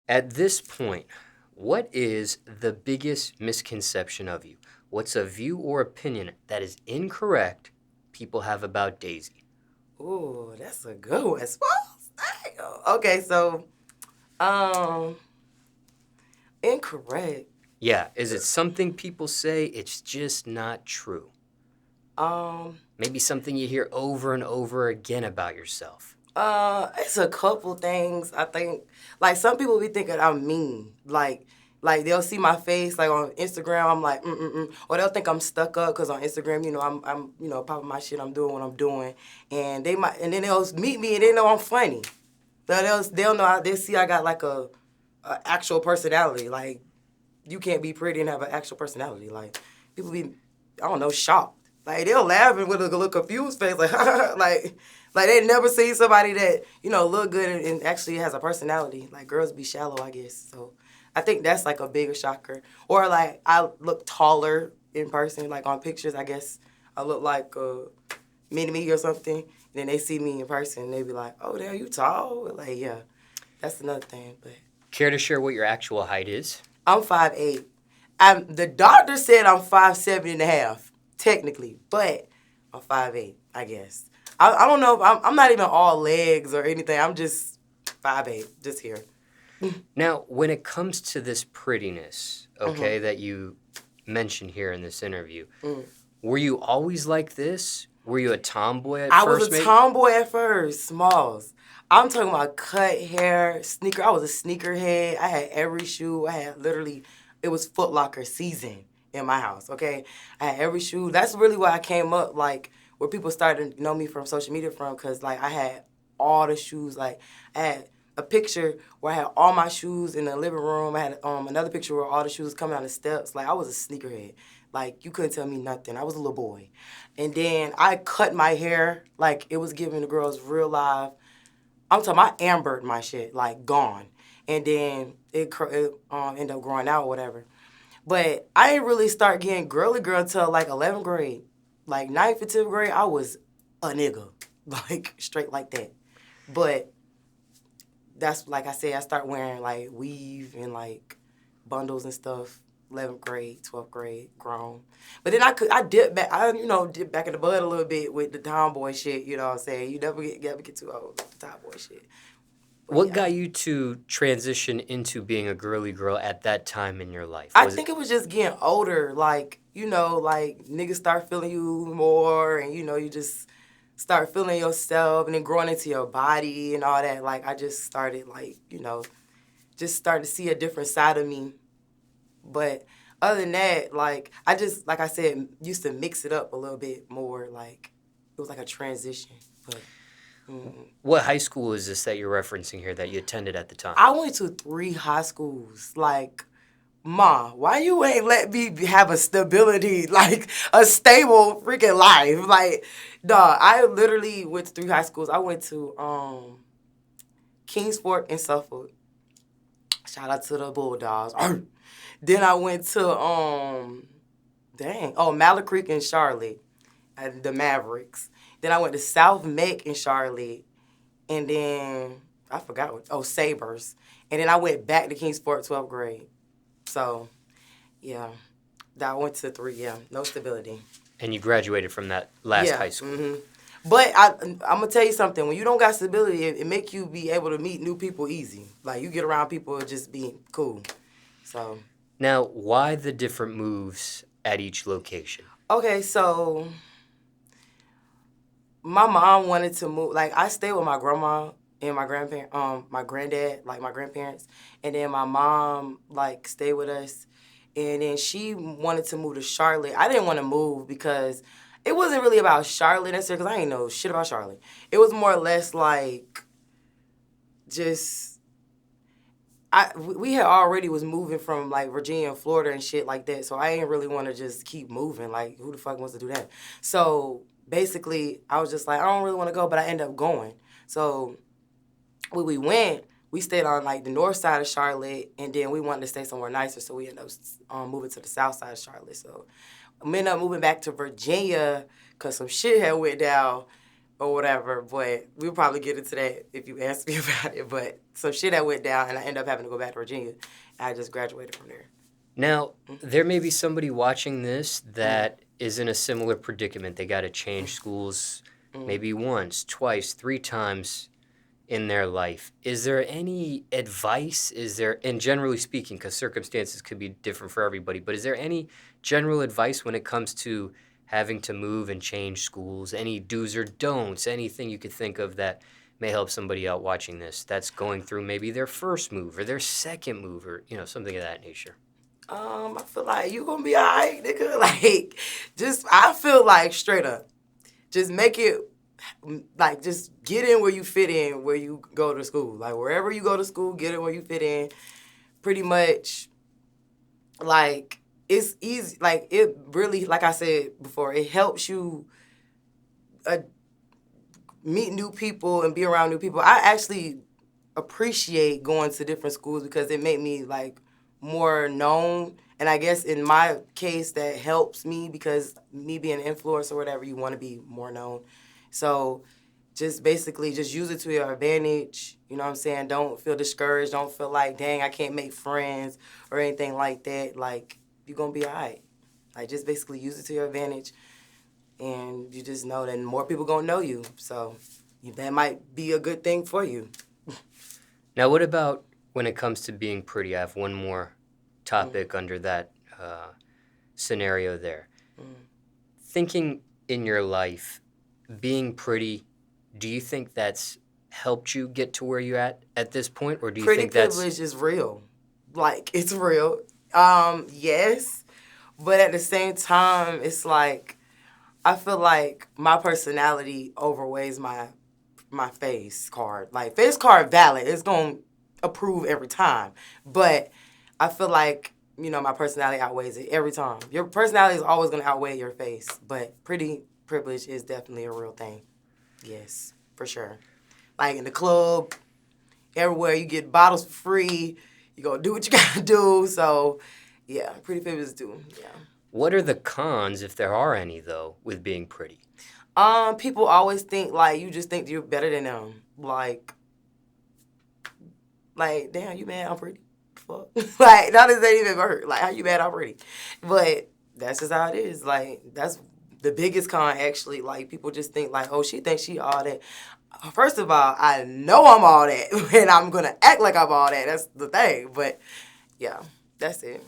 At this point, what is the biggest misconception of you? What's a view or opinion that is incorrect people have about Daisy? Ooh, that's a good one. Smallz. Dang. Okay, so um, incorrect. Yeah, is it something people say it's just not true? Um, Maybe something you hear over and over again about yourself. it's a couple things. I think like some people be thinking I'm mean. Like they'll see my face like on Instagram. I'm like or they'll think I'm stuck up because on Instagram, I'm popping my shit. I'm doing what I'm doing, and then they'll meet me and they know I'm funny. They'll know they see I got like a actual personality. Like you can't be pretty and have an actual personality. Like people be, I don't know, shocked. Like they'll laugh and with a little confused face, like like they never seen somebody that look good and actually has a personality. Like girls be shallow, I guess. So I think that's like a bigger shocker. Or like I look taller in person, like on pictures. I guess I look like a mini me or something. And then they see me in person, and they be like, "Oh, damn, you tall?" Like yeah, that's another thing. But Care to share what your actual height is? I'm 5'8". The doctor said I'm 5'7" and a half, technically, but I'm 5'8", I guess. I don't know if I'm not even all legs or anything. I'm just 5'8", just here. Now, when it comes to this prettiness, Mm-hmm. okay, that you mentioned here in this interview, Mm. were you always like this? Were you a tomboy at I was first, a maybe? tomboy at first, Smallz. I'm talking about cut hair, sneaker. I was a sneakerhead. I had every shoe. I had literally, it was Foot Locker season in my house, okay? I had every shoe. That's really why I came up, like, where people started to know me from social media from, because, like, I had all the shoes. Like, I had a picture where I had all my shoes in the living room. I had another picture where all the shoes coming down the steps. Like, I was a sneakerhead. Like, you couldn't tell me nothing. I was a little boy. And then I cut my hair like it was giving the girls real live. I'm talking, I ambered my shit, like gone. And then it ended up growing out or whatever. But I didn't really start getting girly girl until like 11th grade. Like ninth and 10th grade, I was a nigga. Like straight like that. But that's like I said, I start wearing like weave and like bundles and stuff. 11th grade, 12th grade, grown. But then I dipped back, dipped back in the bud a little bit with the tomboy shit, you know what I'm saying? You never get too old with the tomboy shit. But What yeah. got you to transition into being a girly girl at that time in your life? I Was it think it was just getting older, like, like niggas start feeling you more and, you just start feeling yourself and then growing into your body and all that. Like, I just started, like, just started to see a different side of me. But other than that, like I just like I said, used to mix it up a little bit more. Like it was like a transition. But what high school is this that you're referencing here that you attended at the time? I went to 3 high schools. Like, Ma, why you ain't let me have a stability, like a stable freaking life? Like, dog, I literally went to 3 high schools. I went to Kingsport in Suffolk. Shout out to the Bulldogs. Then I went to Mallard Creek in Charlotte, at the Mavericks. Then I went to South Meck in Charlotte, and then I forgot Sabres. And then I went back to Kingsport 12th grade. So yeah, that I went to 3. Yeah, no stability. And you graduated from that last Yeah. high school. But I'm gonna tell you something. When you don't got stability, it make you be able to meet new people easy. Like you get around people just being cool. So Now, why the different moves at each location? okay, so my mom wanted to move. Like I stayed with my grandma and my granddad, like my grandparents, and then my mom like stayed with us, and then she wanted to move to Charlotte. I didn't want to move because it wasn't really about Charlotte necessarily because I ain't know shit about Charlotte. It was more or less like just we had already was moving from like Virginia and Florida and shit like that. So I ain't really want to just keep moving. Like who the fuck wants to do that? So basically, I was just like, I don't really want to go, but I ended up going. So when we went, we stayed on like the north side of Charlotte, and then we wanted to stay somewhere nicer, so we ended up moving to the south side of Charlotte. So we ended up moving back to Virginia because some shit had went down. or whatever. But we'll probably get into that if you ask me about it. But some shit that went down, and I ended up having to go back to Virginia. And I just graduated from there. Now, there may be somebody watching this Mm, that is in a similar predicament. They got to change schools mm. maybe once, twice, three times in their life. Is there any advice? Is there, and generally speaking, because circumstances could be different for everybody, but is there any general advice when it comes to having to move and change schools? Any do's or don'ts? Anything you could think of that may help somebody out watching this that's going through maybe their first move or their second move or, something of that nature? I feel like you gonna be alright, nigga. Like, I feel like straight up, just make it, like, just get in where you fit in, where you go to school. Like, wherever you go to school, get in where you fit in. Pretty much, like, it's easy. Like, it really, like I said before, it helps you uh, meet new people and be around new people. I actually appreciate going to different schools because it made me like more known. And I guess in my case that helps me because me being an influencer or whatever, you want to be more known. So just basically just use it to your advantage. You know what I'm saying? Don't feel discouraged. Don't feel like, dang, I can't make friends or anything like that. Like, you're going to be all right. Like, just basically use it to your advantage. And you just know that more people going to know you. So that might be a good thing for you. Now, what about when it comes to being pretty? I have one more Mm, topic under that scenario there. mm. Thinking in your life, being pretty, do you think that's helped you get to where you're at this point, or do you Pretty think that's privilege is real. Like, it's real. Yes. But at the same time, it's like I feel like my personality overweighs my face card. Like, face card valid. It's gonna approve every time. But I feel like, my personality outweighs it every time. Your personality is always gonna outweigh your face. But pretty privilege is definitely a real thing. Yes, for sure. Like in the club, everywhere you get bottles for free. You gonna do what you gotta do. So, yeah, pretty favors do. Yeah. what are the cons, if there are any, though, with being pretty? People always think like you just think you're better than them. Like, damn, you mad? I'm pretty. Fuck. Like, none of that even hurt. Like, how you mad? I'm pretty. But that's just how it is. Like, that's the biggest con actually. Like, people just think like, oh, she thinks she all that. First of all, I know I'm all that, and I'm gonna act like I'm all that. That's the thing. But yeah, that's it.